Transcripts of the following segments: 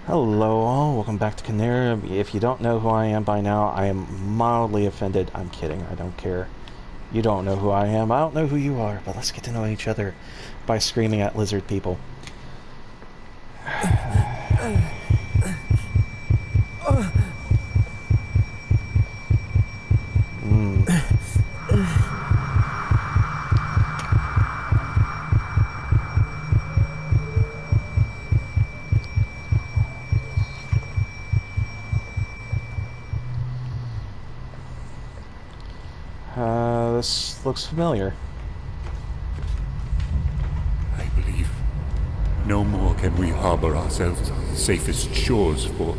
Hello all, welcome back to Conarium. If you don't know who I am by now, I am mildly offended. I'm kidding, I don't care. You don't know who I am, I don't know who you are, but let's get to know each other by screaming at lizard people. This looks familiar. I believe no more can we harbor ourselves on the safest shores, for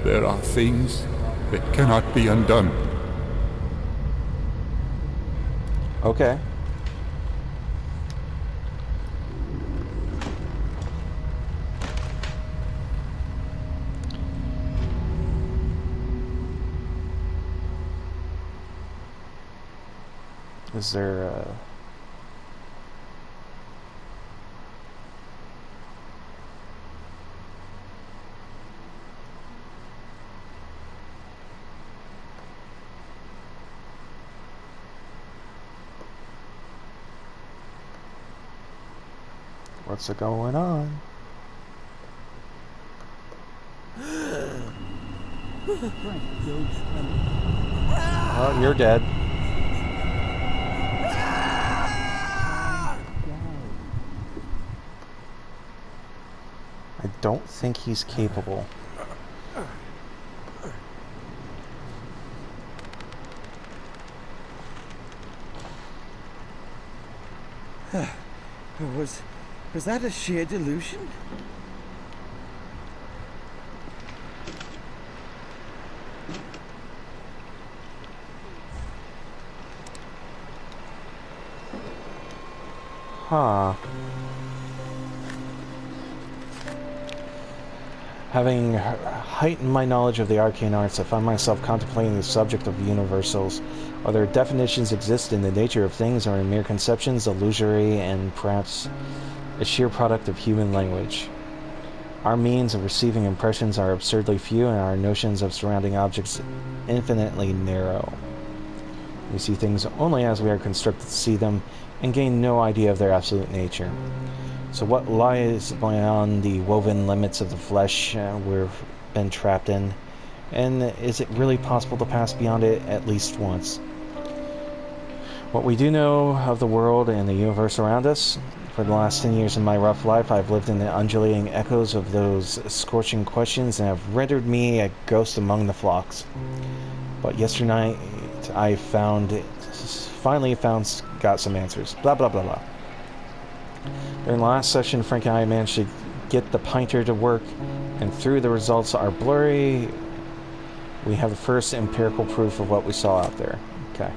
there are things that cannot be undone. Okay. Is there what's going on? Oh, you're dead. I don't think he's capable. Was that a sheer delusion? Huh. Having heightened my knowledge of the arcane arts, I find myself contemplating the subject of universals. Whether definitions exist in the nature of things or in mere conceptions, illusory, and perhaps a sheer product of human language. Our means of receiving impressions are absurdly few, and our notions of surrounding objects infinitely narrow. We see things only as we are constructed to see them, and gain no idea of their absolute nature. So what lies beyond the woven limits of the flesh we've been trapped in? And is it really possible to pass beyond it at least once? What we do know of the world and the universe around us, for the last 10 years of my rough life, I've lived in the undulating echoes of those scorching questions and have rendered me a ghost among the flocks. But yesterday night, I finally got some answers. Blah, blah, blah, blah. During the last session, Frank and I managed to get the pointer to work, and through the results are blurry, we have the first empirical proof of what we saw out there. Okay.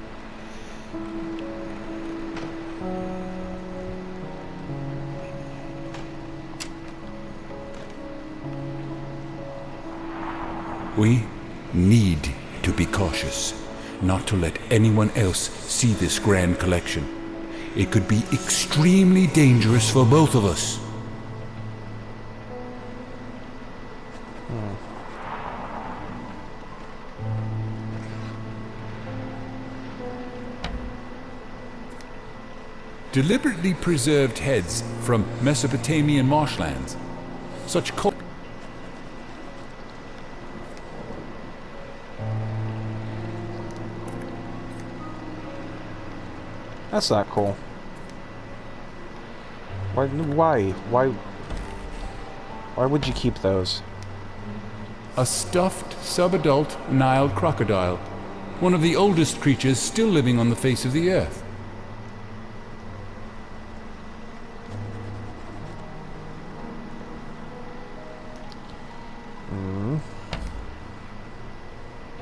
We need to be cautious, not to let anyone else see this grand collection. It could be extremely dangerous for both of us. Deliberately preserved heads from Mesopotamian marshlands. Such That's not cool. Why would you keep those? A stuffed subadult Nile crocodile, one of the oldest creatures still living on the face of the earth.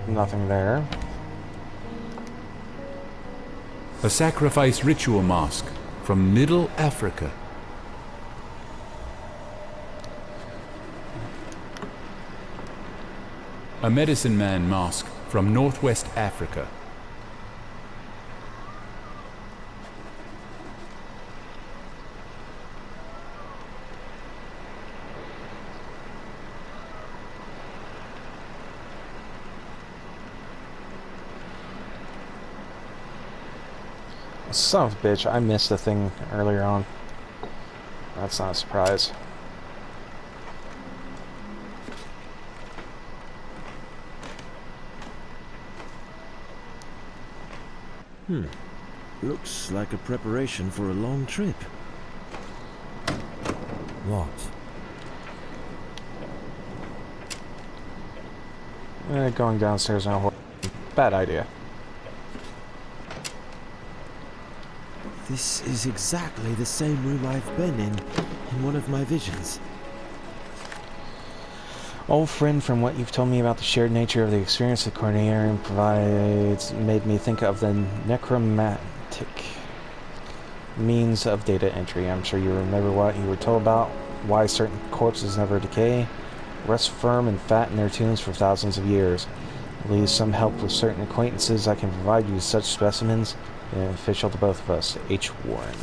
Nothing there. A sacrifice ritual mask from Middle Africa. A medicine man mask from Northwest Africa. Son of a bitch, I missed the thing earlier on. That's not a surprise. Looks like a preparation for a long trip. What? Going downstairs now. Bad idea. This is exactly the same room I've been in one of my visions. Old friend, from what you've told me about the shared nature of the experience that Conarium provides, made me think of the necromantic means of data entry. I'm sure you remember what you were told about why certain corpses never decay, rest firm and fat in their tombs for thousands of years. At least some help with certain acquaintances I can provide you such specimens, beneficial to both of us. H. Warren.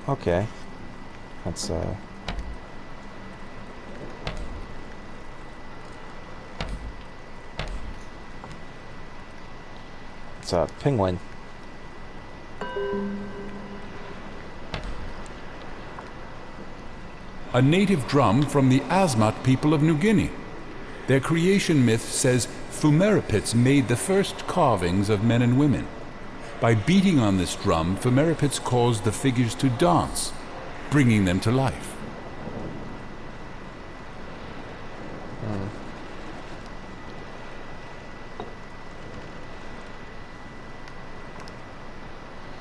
Okay. That's, it's a penguin. A native drum from the Asmat people of New Guinea. Their creation myth says Fumerapits made the first carvings of men and women. By beating on this drum, Fumerapits caused the figures to dance, bringing them to life.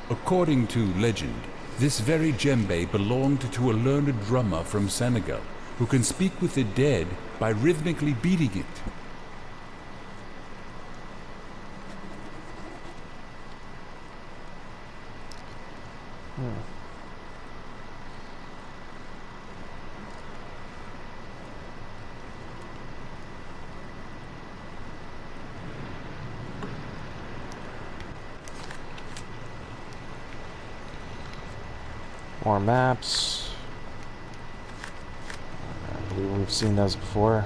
According to legend, this very djembe belonged to a learned drummer from Senegal who can speak with the dead by rhythmically beating it. More maps. I believe we've seen those before.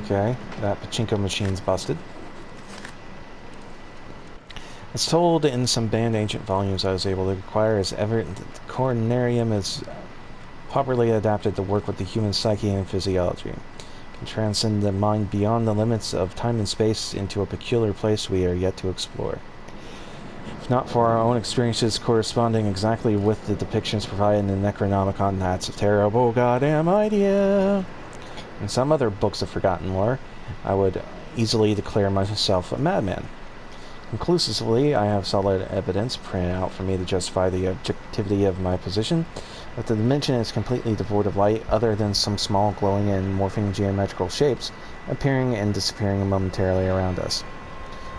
Okay, that pachinko machine's busted. As told in some banned ancient volumes I was able to acquire as ever, the Conarium is properly adapted to work with the human psyche and physiology. It can transcend the mind beyond the limits of time and space into a peculiar place we are yet to explore. If not for our own experiences corresponding exactly with the depictions provided in the Necronomicon, that's a terrible goddamn idea. In some other books of forgotten lore, I would easily declare myself a madman. Conclusively, I have solid evidence printed out for me to justify the objectivity of my position, that the dimension is completely devoid of light other than some small glowing and morphing geometrical shapes appearing and disappearing momentarily around us.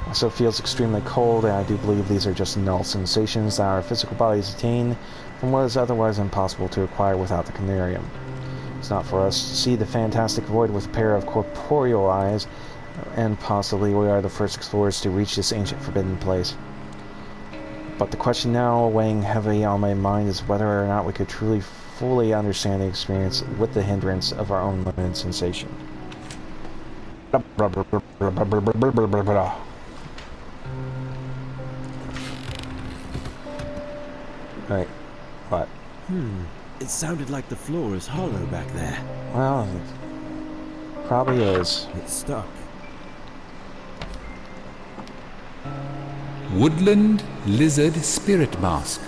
It also feels extremely cold, and I do believe these are just null sensations that our physical bodies attain from what is otherwise impossible to acquire without the Conarium. It's not for us to see the fantastic void with a pair of corporeal eyes, and possibly we are the first explorers to reach this ancient forbidden place. But the question now weighing heavy on my mind is whether or not we could truly fully understand the experience with the hindrance of our own limited sensation. Right. What? It sounded like the floor is hollow back there. Well, it probably is. It's stuck. Woodland Lizard Spirit Mask.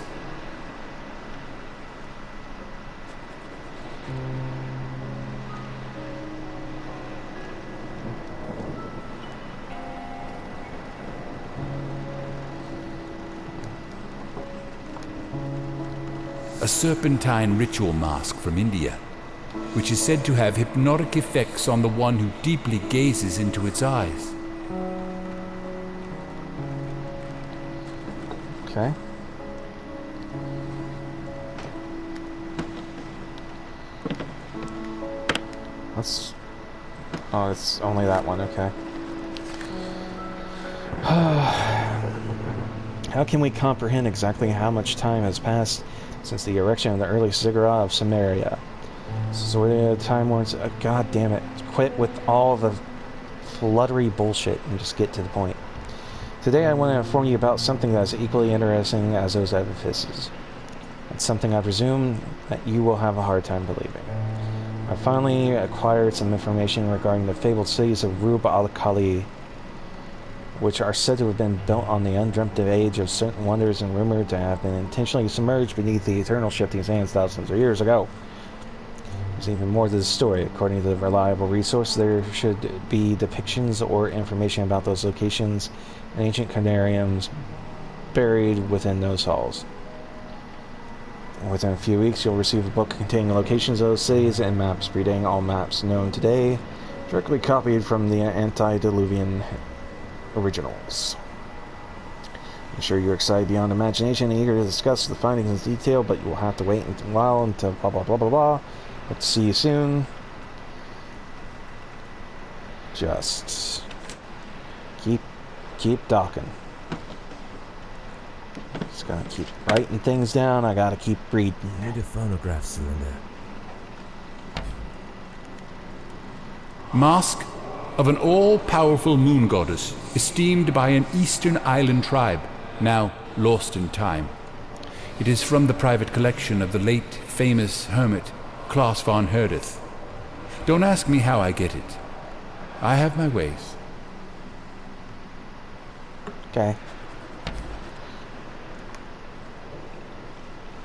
A serpentine ritual mask from India, which is said to have hypnotic effects on the one who deeply gazes into its eyes. Okay. Let's... Oh, it's only that one, okay. How can we comprehend exactly how much time has passed since the erection of the early ziggurat of Samaria? Sorted time warns... God damn it. Quit with all the fluttery bullshit and just get to the point. Today I want to inform you about something that is equally interesting as those edifices. It's something I presume that you will have a hard time believing. I finally acquired some information regarding the fabled cities of Rub al-Khali, which are said to have been built on the undreamt of age of certain wonders and rumored to have been intentionally submerged beneath the eternal shifting sands thousands of years ago. There's even more to the story. According to the reliable resource, there should be depictions or information about those locations and ancient Conariums buried within those halls. Within a few weeks, you'll receive a book containing locations of those cities and maps predating all maps known today, directly copied from the antediluvian originals. I'm sure you're excited beyond imagination and eager to discuss the findings in detail, but you will have to wait a while until blah blah blah blah blah. Hope to see you soon. Just keep docking. Just gotta keep writing things down. I gotta keep reading. Need a phonograph cylinder. Mask of an all-powerful moon goddess, esteemed by an eastern island tribe, now lost in time. It is from the private collection of the late famous hermit Klaus von Herdeth. Don't ask me how I get it. I have my ways. Okay.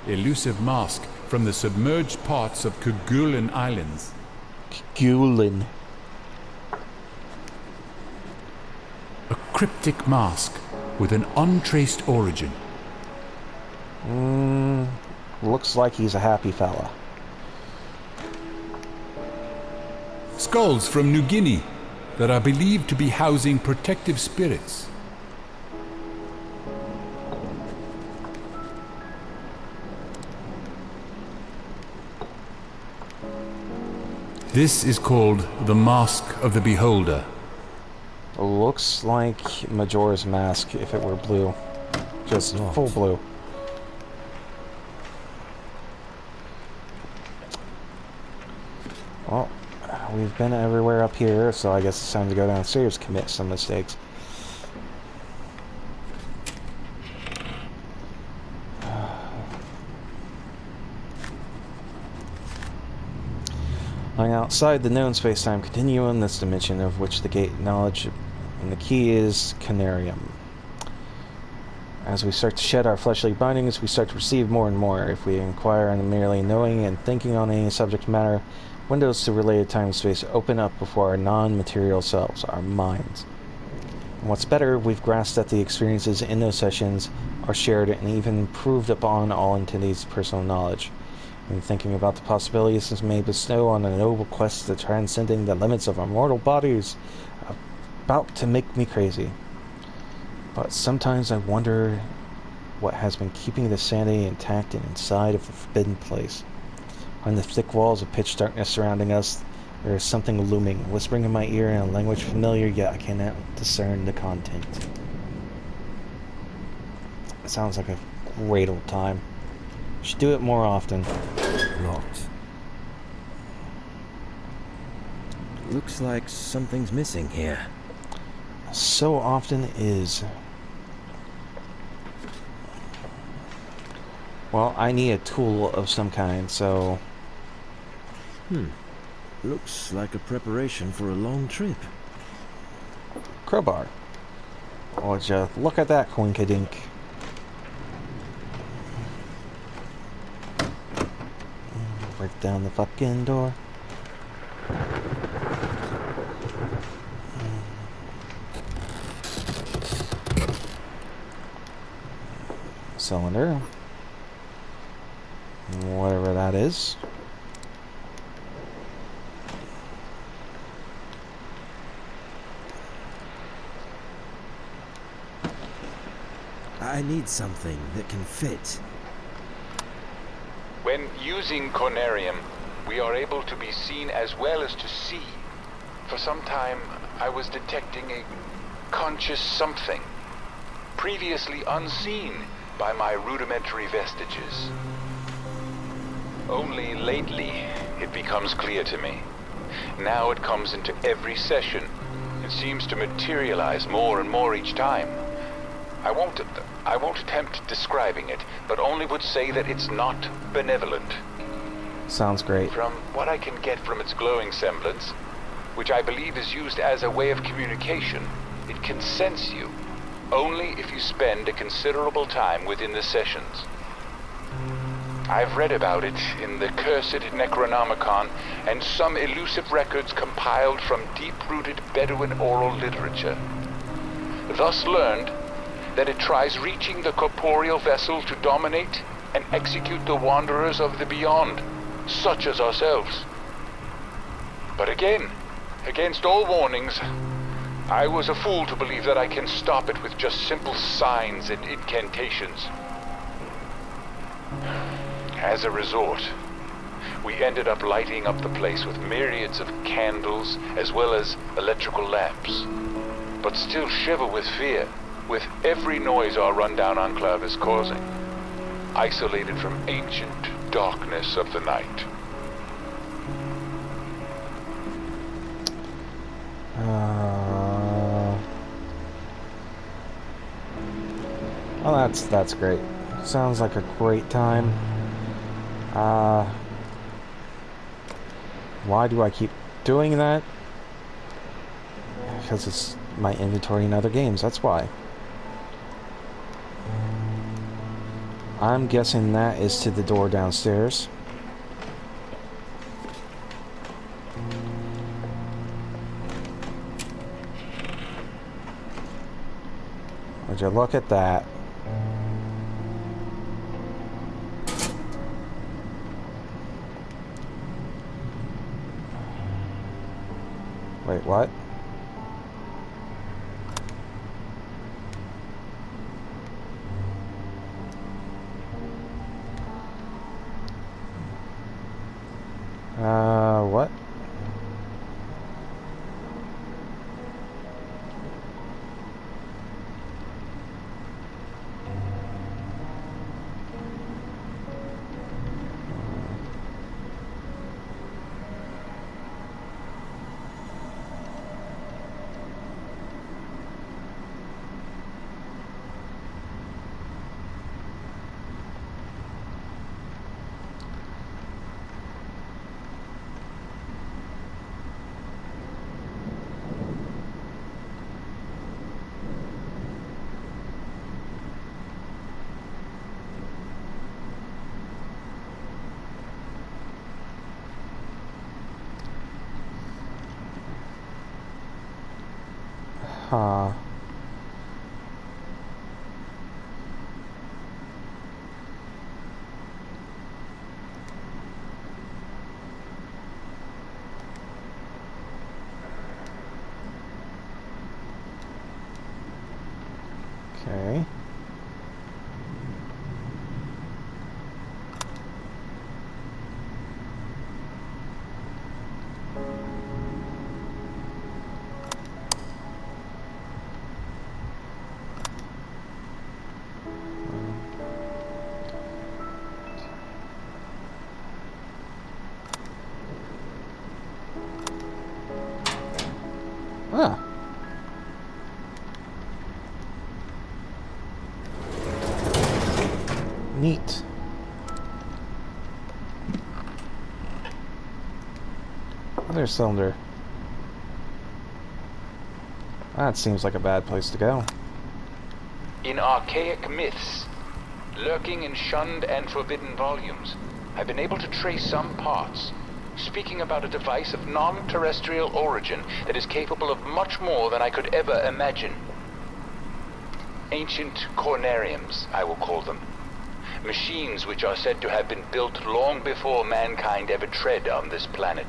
Elusive mask from the submerged parts of Kerguelen Islands. Gulen. A cryptic mask with an untraced origin. Looks like he's a happy fella. Skulls from New Guinea that are believed to be housing protective spirits. This is called the Mask of the Beholder. Looks like Majora's Mask if it were blue. Just full blue. Well, we've been everywhere up here, so I guess it's time to go downstairs and commit some mistakes. Lying outside the known space-time continuum, this dimension of which the gate knowledge and the key is Conarium. As we start to shed our fleshly bindings, we start to receive more and more. If we inquire into merely knowing and thinking on any subject matter, windows to related time and space open up before our non-material selves, our minds. And what's better, we've grasped that the experiences in those sessions are shared and even improved upon all entities' personal knowledge. And thinking about the possibilities this may bestow on a noble quest to transcending the limits of our mortal bodies, about to make me crazy. But sometimes I wonder what has been keeping the sanity intact and inside of the forbidden place. On the thick walls of pitch darkness surrounding us, there is something looming, whispering in my ear in a language familiar, yet I cannot discern the content. It sounds like a great old time. Should do it more often. Locked. Looks like something's missing here. So often is. Well, I need a tool of some kind, so... Looks like a preparation for a long trip. Crowbar. Would you look at that, Quinkadink. Break down the fucking door. Cylinder. Whatever that is. I need something that can fit. When using Conarium, we are able to be seen as well as to see. For some time, I was detecting a conscious something, previously unseen by my rudimentary vestiges. Only lately, it becomes clear to me. Now it comes into every session. It seems to materialize more and more each time. I won't attempt describing it, but only would say that it's not benevolent. Sounds great. From what I can get from its glowing semblance, which I believe is used as a way of communication, it can sense you, only if you spend a considerable time within the sessions. I've read about it in the cursed Necronomicon and some elusive records compiled from deep-rooted Bedouin oral literature. Thus learned that it tries reaching the corporeal vessel to dominate and execute the wanderers of the beyond, such as ourselves. But again, against all warnings, I was a fool to believe that I can stop it with just simple signs and incantations. As a resort, we ended up lighting up the place with myriads of candles as well as electrical lamps, but still shiver with fear with every noise our rundown enclave is causing, isolated from ancient darkness of the night. Well, that's great. Sounds like a great time. Why do I keep doing that? Because it's my inventory in other games, that's why. I'm guessing that is to the door downstairs. Would you look at that? Wait, what? What? Huh. Okay. Ah. Neat. Other cylinder. That seems like a bad place to go. In archaic myths, lurking in shunned and forbidden volumes, I've been able to trace some parts, speaking about a device of non-terrestrial origin that is capable of much more than I could ever imagine. Ancient Conariums, I will call them. Machines which are said to have been built long before mankind ever tread on this planet.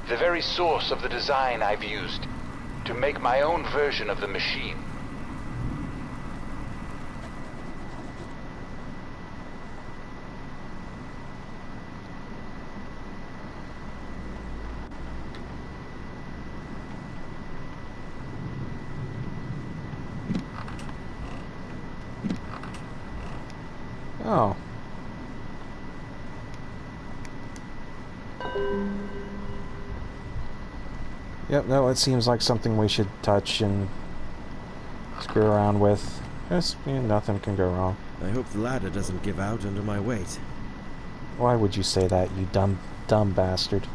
The very source of the design I've used to make my own version of the machine. Oh. Yep, no, it seems like something we should touch and screw around with. Just, nothing can go wrong. I hope the ladder doesn't give out under my weight. Why would you say that, you dumb bastard?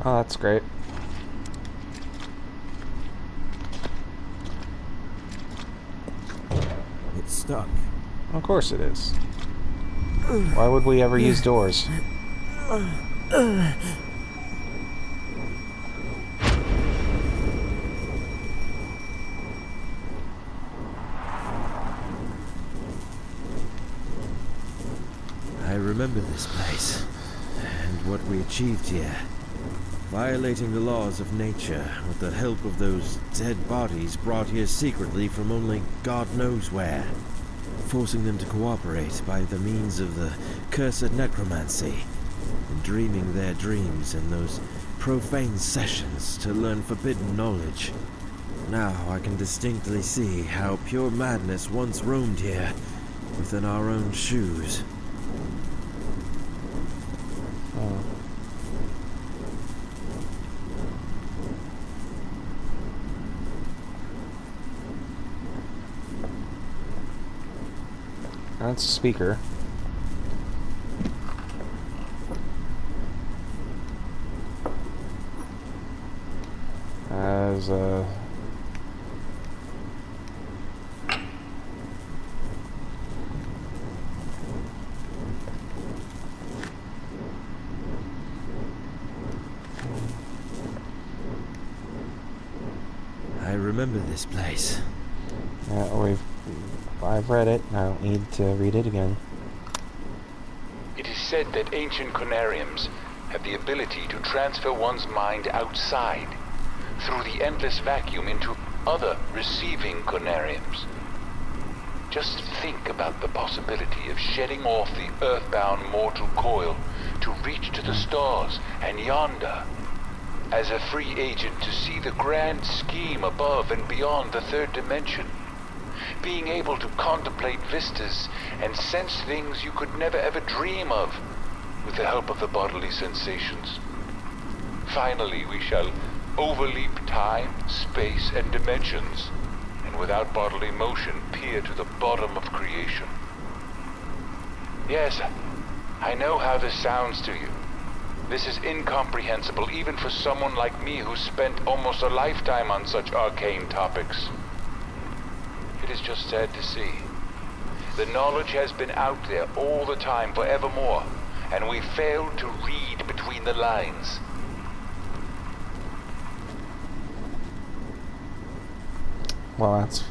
Oh, that's great. It's stuck. Of course it is. Why would we ever use doors? I remember this place, and what we achieved here. Violating the laws of nature with the help of those dead bodies brought here secretly from only God knows where. Forcing them to cooperate by the means of the cursed necromancy, and dreaming their dreams in those profane sessions to learn forbidden knowledge. Now I can distinctly see how pure madness once roamed here, within our own shoes. Oh. That's a speaker. As I remember this place. yeah, I've read it. I don't need to read it again. It is said that ancient Conariums have the ability to transfer one's mind outside, through the endless vacuum, into other receiving Conariums. Just think about the possibility of shedding off the earthbound mortal coil to reach to the stars and yonder, as a free agent to see the grand scheme above and beyond the third dimension. Being able to contemplate vistas and sense things you could never ever dream of, with the help of the bodily sensations. Finally, we shall overleap time, space, and dimensions, and without bodily motion peer to the bottom of creation. Yes, I know how this sounds to you. This is incomprehensible even for someone like me who spent almost a lifetime on such arcane topics. It is just sad to see. The knowledge has been out there all the time, forevermore, and we failed to read between the lines. Well, that's...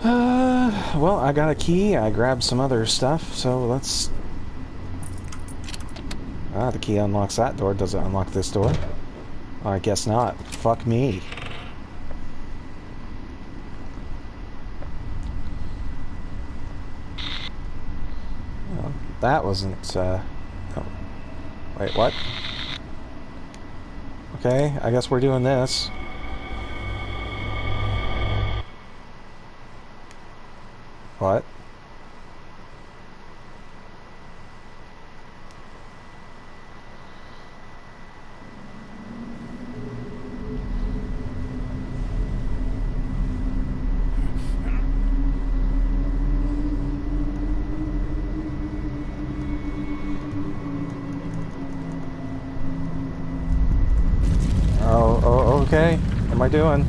well, I got a key, I grabbed some other stuff, so let's... Ah, the key unlocks that door. Does it unlock this door? Oh, I guess not. Fuck me. Well, that wasn't, oh. Wait, what? Okay, I guess we're doing this. What? okay. What am I doing?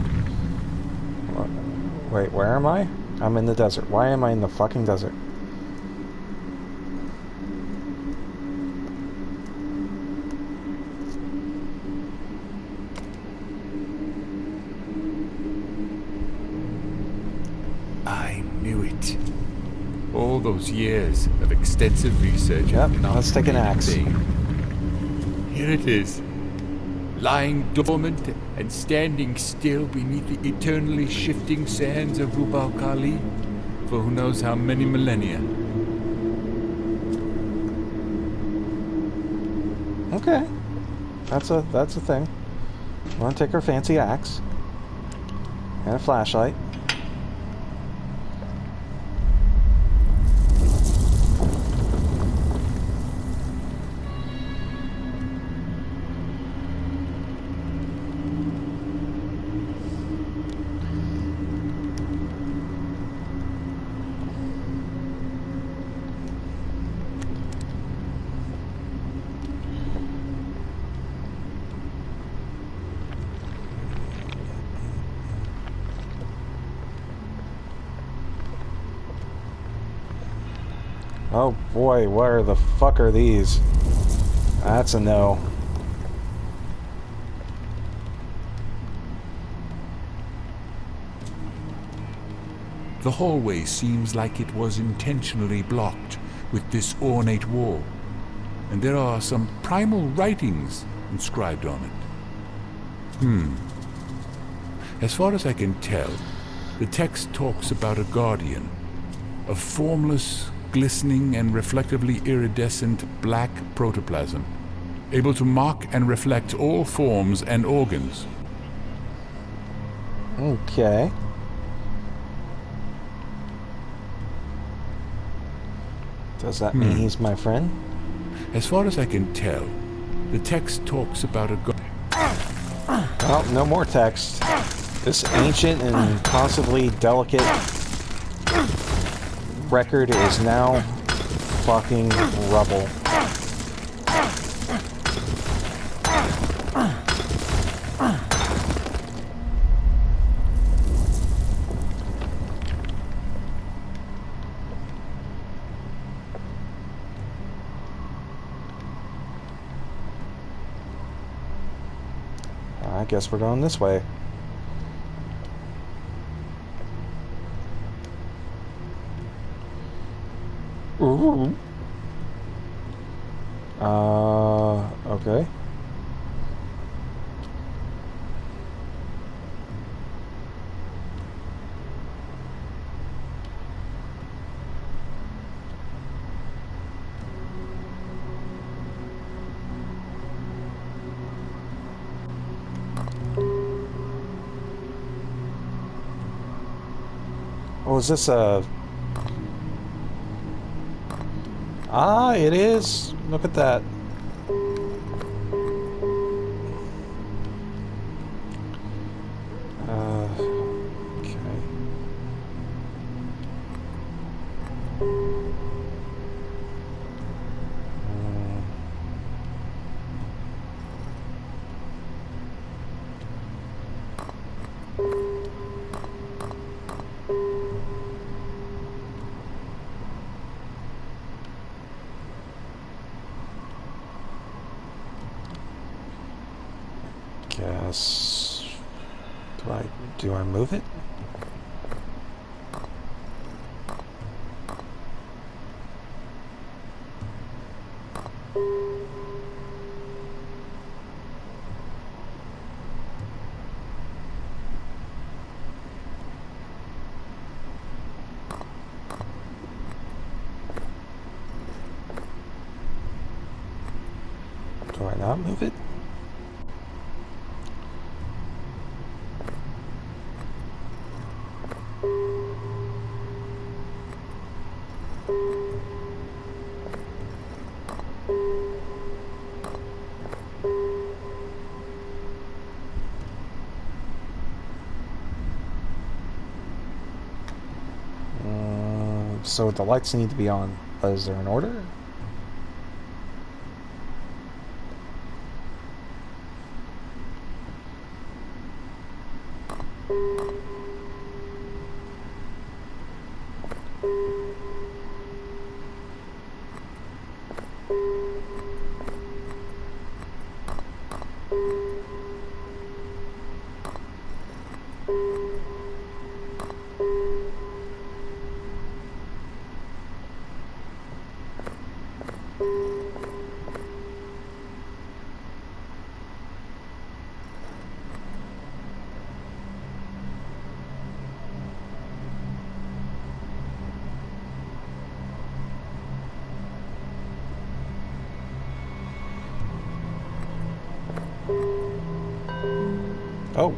Wait, where am I? I'm in the desert. Why am I in the fucking desert? I knew it. All those years of extensive research Yep, had not let's take an been in axe. vain. Here it is, lying dormant and standing still beneath the eternally shifting sands of Rub al Khali for who knows how many millennia. Okay. That's a thing. We want to take our fancy axe. And a flashlight. Oh boy, where the fuck are these? That's a no. The hallway seems like it was intentionally blocked with this ornate wall, and there are some primal writings inscribed on it. As far as I can tell, the text talks about a guardian, a formless, glistening and reflectively iridescent black protoplasm, able to mock and reflect all forms and organs. Okay. Does that mean he's my friend? As far as I can tell, the text talks about a Oh, no more text. This ancient and possibly delicate record is now fucking rubble. I guess we're going this way. Ooh. Okay. Oh, is this a... Ah, it is. Look at that. Okay. Guess... Do I move it? Do I not move it? So the lights need to be on. Is there an order? Oh.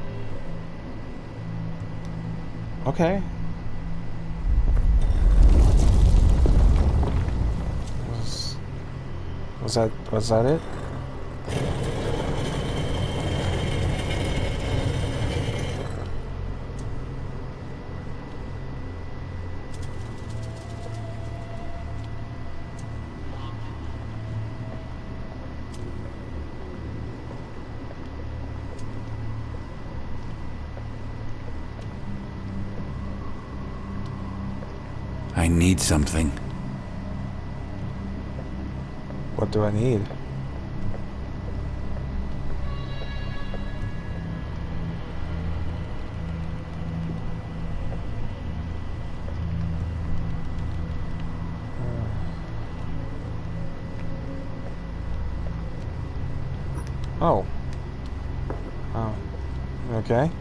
Okay. Was that it? I need something. What do I need? Oh. Oh. Okay.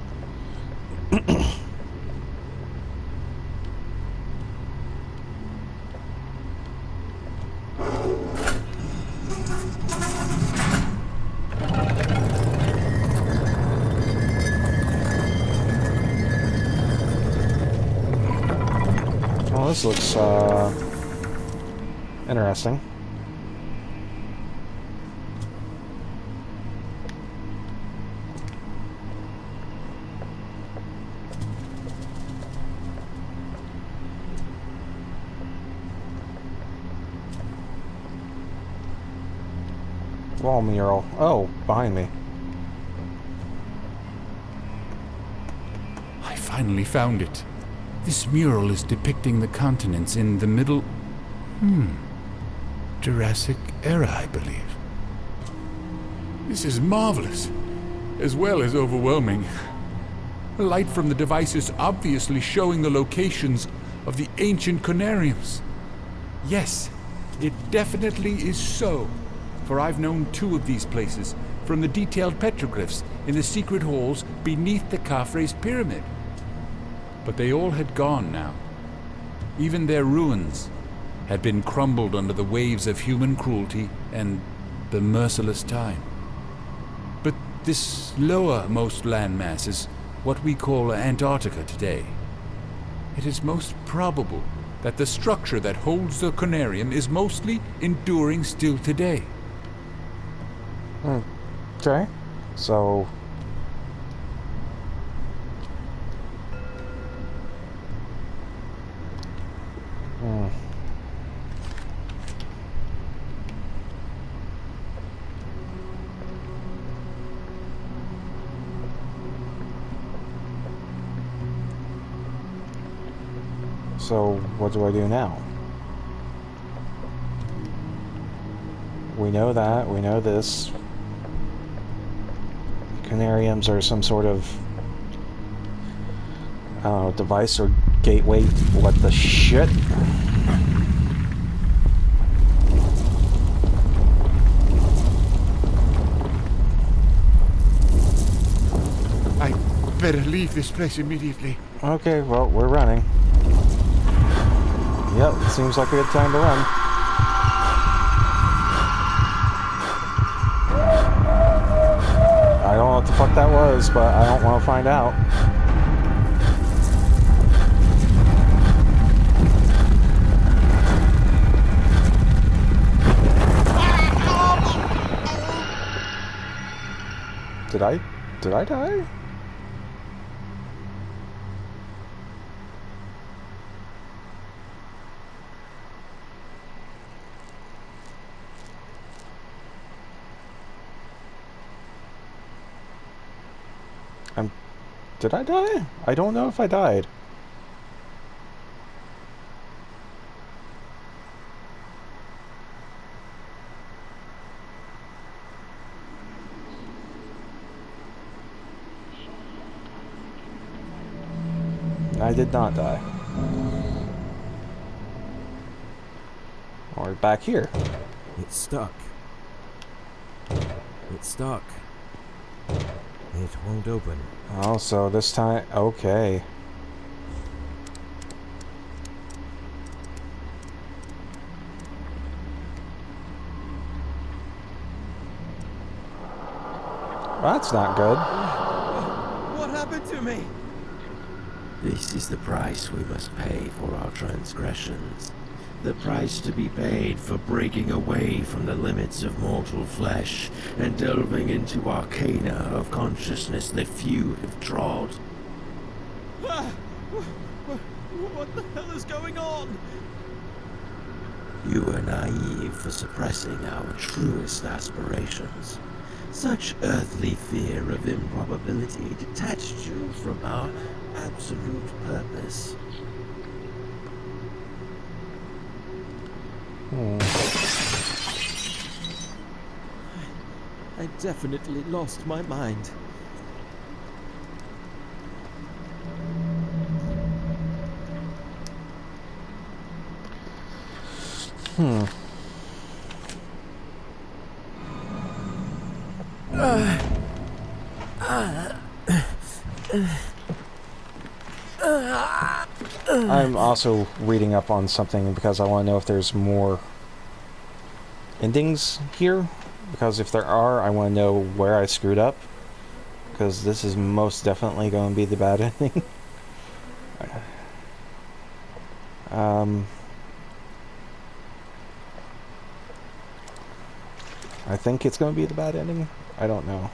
Well, this looks, interesting. Wall mural. Oh, behind me. I finally found it. This mural is depicting the continents in the middle... Jurassic era, I believe. This is marvelous, as well as overwhelming. The light from the device is obviously showing the locations of the ancient Conariums. Yes, it definitely is so, for I've known 2 of these places from the detailed petroglyphs in the secret halls beneath the Khafre's pyramid. But they all had gone now. Even their ruins had been crumbled under the waves of human cruelty and the merciless time. But this lowermost landmass is what we call Antarctica today. It is most probable that the structure that holds the Conarium is mostly enduring still today. Okay. So... So, what do I do now? We know that. We know this. Conariums are some sort of... I don't know, device or gateway. What the shit? I better leave this place immediately. Okay, well, we're running. Yep, seems like a good time to run. I don't know what the fuck that was, but I don't want to find out. Did I die? Did I die? I don't know if I died. I did not die. Or back here. It's stuck. It's stuck. It won't open. Oh, so this time... Okay. That's not good. happened to me? This is the price we must pay for our transgressions. The price to be paid for breaking away from the limits of mortal flesh and delving into arcana of consciousness that few have trod. What the hell is going on? You were naive for suppressing our truest aspirations. Such earthly fear of improbability detached you from our absolute purpose. I definitely lost my mind. I'm also reading up on something because I want to know if there's more endings here. Because if there are, I want to know where I screwed up. Because this is most definitely going to be the bad ending. I think it's going to be the bad ending. I don't know.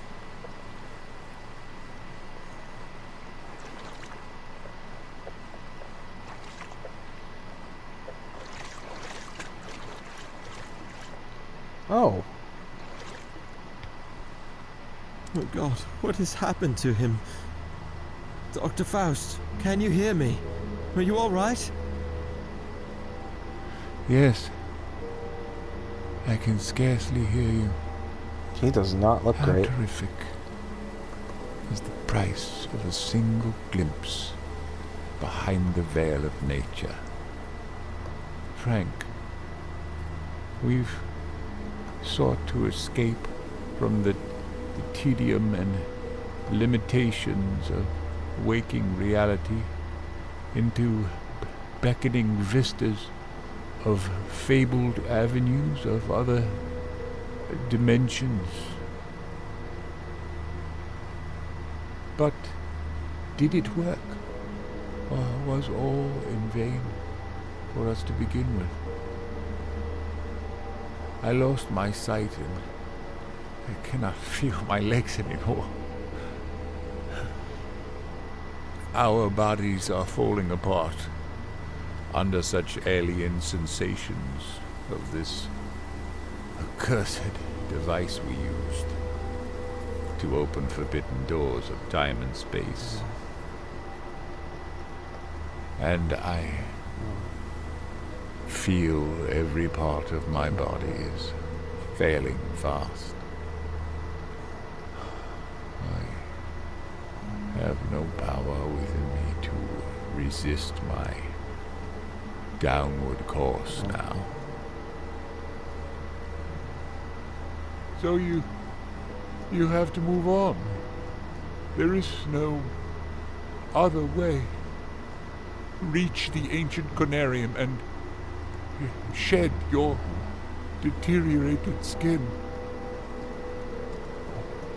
Oh. Oh God, what has happened to him? Dr. Faust, can you hear me? Are you all right? Yes. I can scarcely hear you. He does not look How great. terrific is the price of a single glimpse behind the veil of nature. Frank, we've sought to escape from the tedium and limitations of waking reality into beckoning vistas of fabled avenues of other dimensions. But did it work? Or was all in vain for us to begin with? I lost my sight and I cannot feel my legs anymore. Our bodies are falling apart under such alien sensations of this accursed device we used to open forbidden doors of time and space. And I feel every part of my body is failing fast. I have no power within me to resist my downward course now. So you have to move on. There is no other way. Reach the ancient Conarium and shed your deteriorated skin.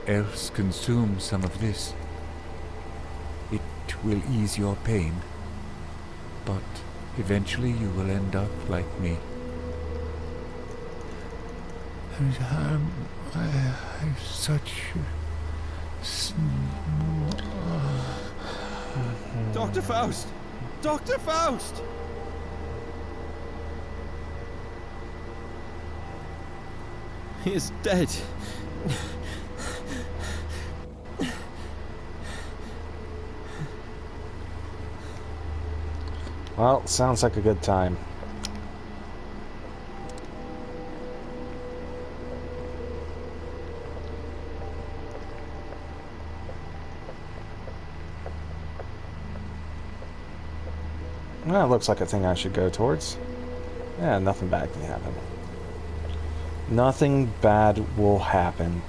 Else consume some of this. It will ease your pain, but eventually you will end up like me. I'm such Dr. Faust! Dr. Faust! He is dead. Well, sounds like a good time. Well, it looks like a thing I should go towards. Yeah, nothing bad can happen. Nothing bad will happen.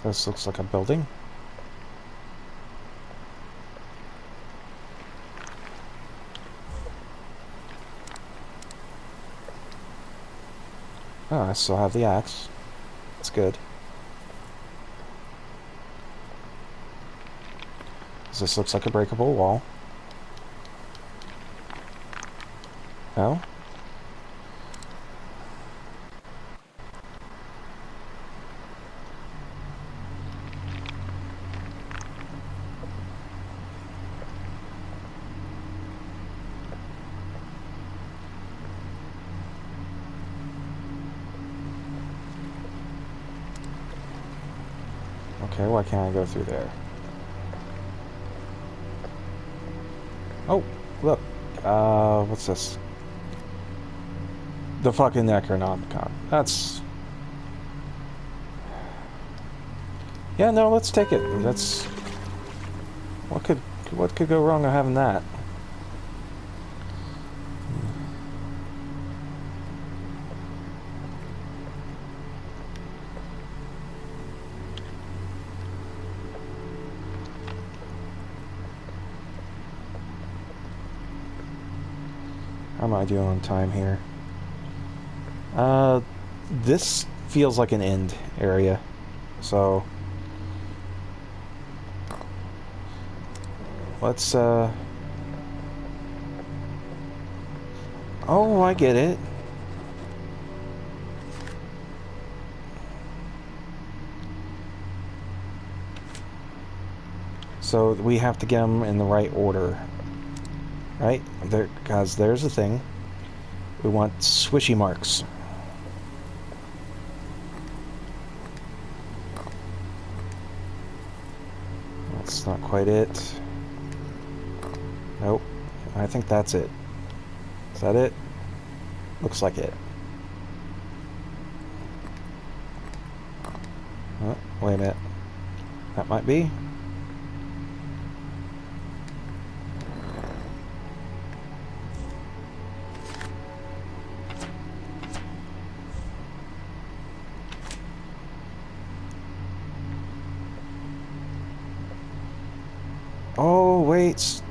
This looks like a building. Oh, I still have the axe. That's good. This looks like a breakable wall. No? Okay, why can't I go through there? Oh, look. What's this? The fucking Necronomicon. That's... Yeah, no, let's take it. That's... What could go wrong with having that? How am I doing on time here? This feels like an end area, so let's oh, I get it. So we have to get them in the right order, right? There, because there's the thing. We want swishy marks. That's not quite it. Nope. I think that's it. Is that it? Looks like it. Oh, wait a minute. That might be. Oh, wait.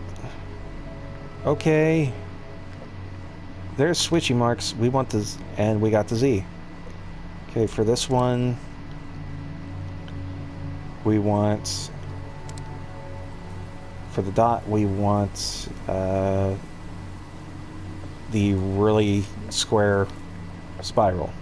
Okay. There's switchy marks. We want the... And we got the Z. Okay, for this one... We want... For the dot, we want... the really square spiral.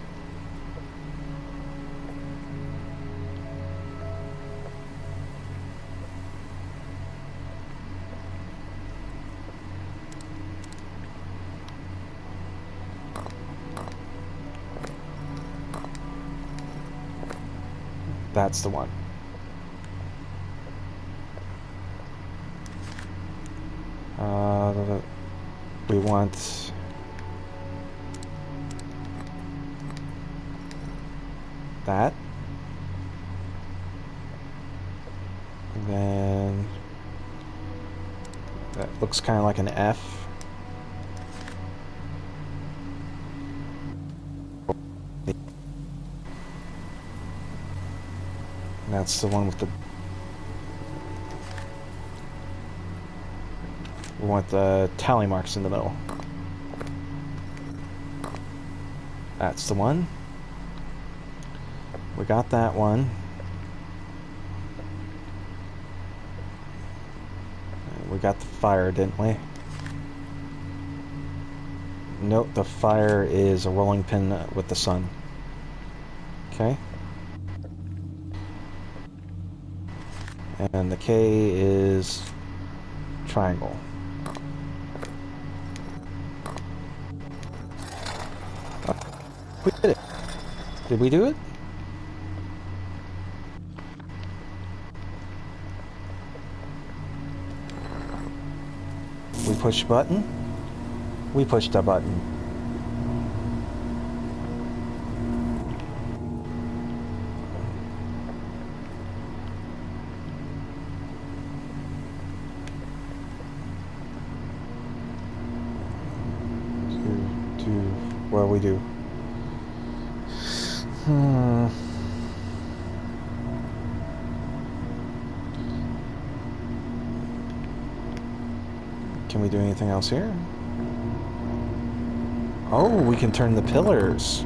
That's the one. We want... that. And then... That looks kind of like an F. That's the one with the... We want the tally marks in the middle. That's the one. We got that one. We got the fire, didn't we? Nope, the fire is a rolling pin with the sun. Okay. And the K is triangle. Oh, we did it. Did we do it? We push button. We pushed a button. Well, we do. Can we do anything else here? Oh, we can turn the pillars.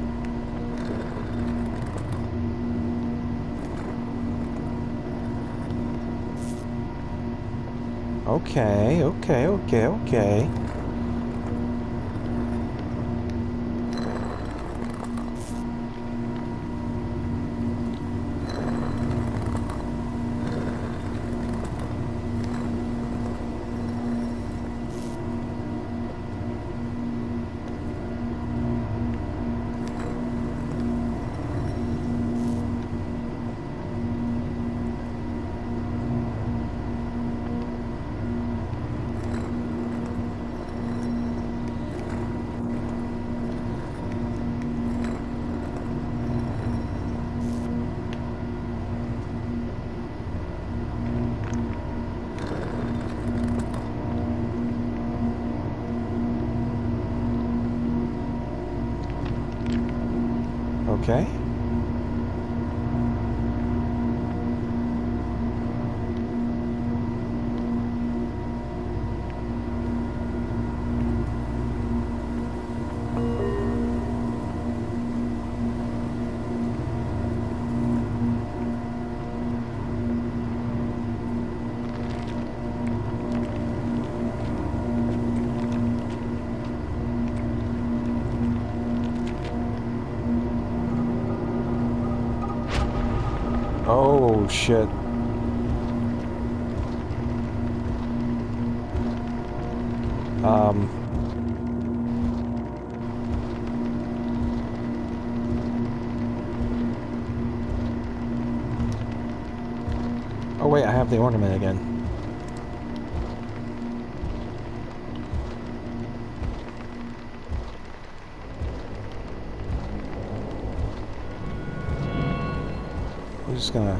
Okay, okay, okay, okay. Okay. Oh, shit. Oh, wait, I have the ornament again. I'm just gonna...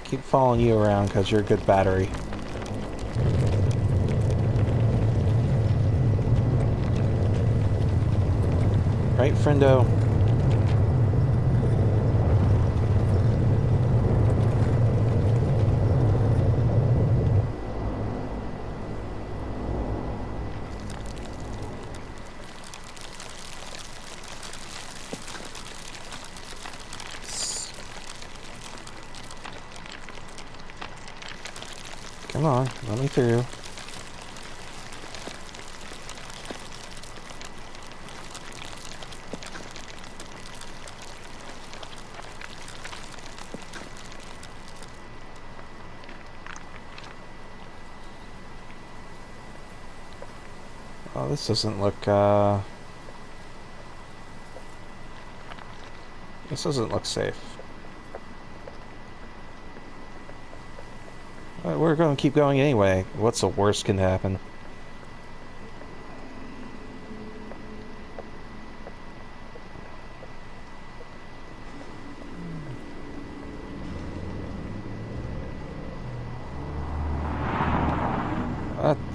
keep following you around because you're a good battery. Right, friendo? Come on, let me through. Oh, this doesn't look, this doesn't look safe. We're going to keep going anyway. What's the worst can happen?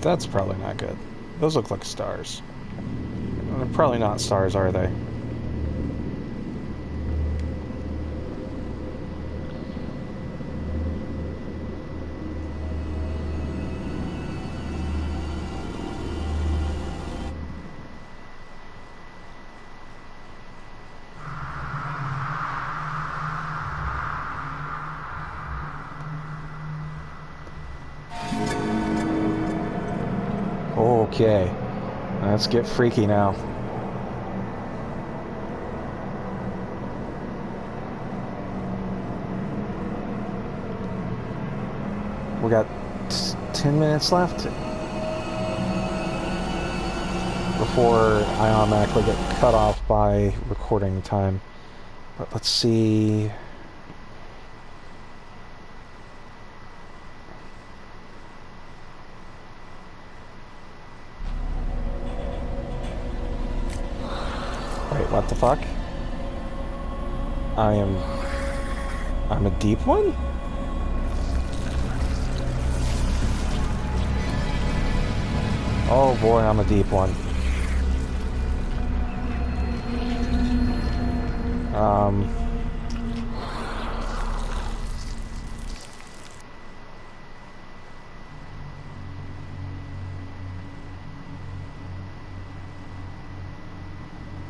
That's probably not good. Those look like stars. They're probably not stars, are they? Okay, let's get freaky now. We got 10 minutes left before I automatically get cut off by recording time. But let's see. Wait, what the fuck? I'm a deep one? Oh boy, I'm a deep one.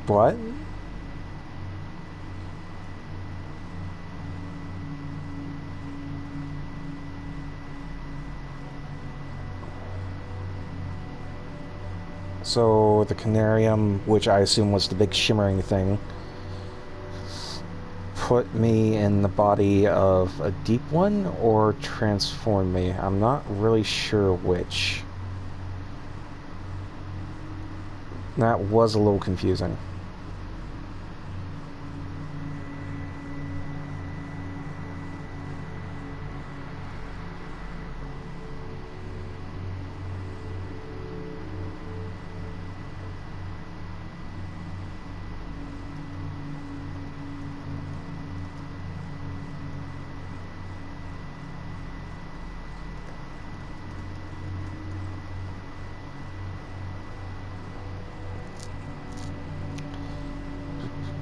What? So the Conarium, which I assume was the big shimmering thing, put me in the body of a deep one or transformed me. I'm not really sure which. That was a little confusing.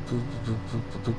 Boop, boop, boop, boop, boop.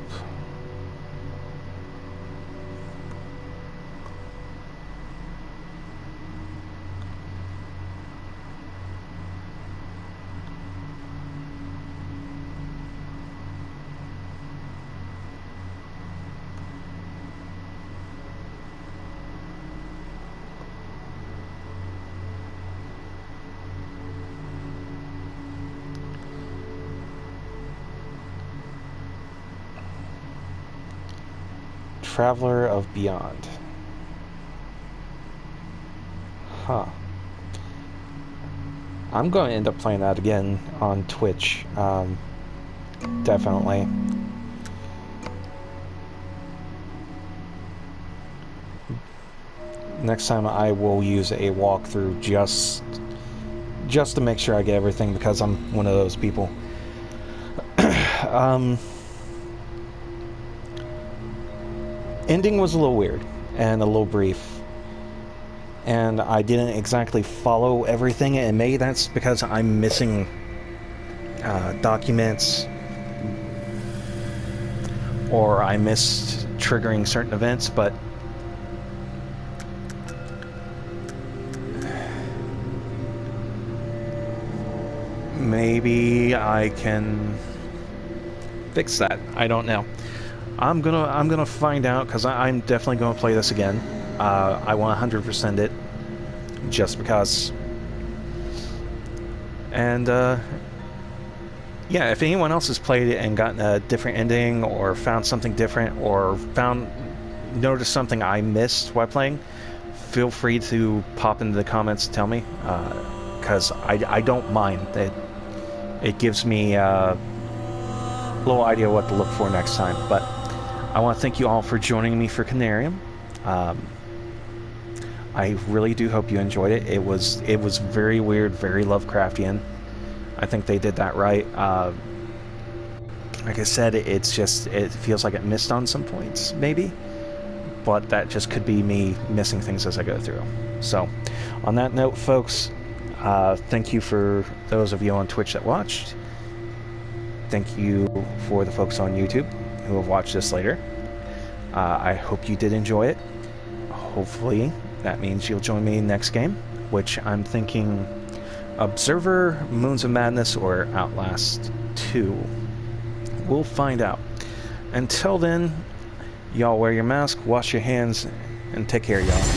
Traveler of Beyond. Huh. I'm going to end up playing that again on Twitch. Definitely. Next time I will use a walkthrough just to make sure I get everything, because I'm one of those people. Ending was a little weird and a little brief, and I didn't exactly follow everything, and maybe that's because I'm missing documents, or I missed triggering certain events, but maybe I can fix that. I don't know. I'm gonna find out, because I'm definitely gonna play this again. I want 100% it, just because. And yeah, if anyone else has played it and gotten a different ending, or found something different, or noticed something I missed while playing, feel free to pop into the comments and tell me, because I don't mind. It gives me a little idea what to look for next time. But I want to thank you all for joining me for Conarium. I really do hope you enjoyed it. It was very weird, very Lovecraftian. I think they did that right. Like I said, it feels like it missed on some points, maybe. But that just could be me missing things as I go through. So, on that note, folks, thank you for those of you on Twitch that watched. Thank you for the folks on YouTube who have watched this later. I hope you did enjoy it. Hopefully that means you'll join me next game, which I'm thinking Observer, Moons of Madness, or Outlast 2. We'll find out. Until then, y'all wear your mask, wash your hands, and take care, y'all.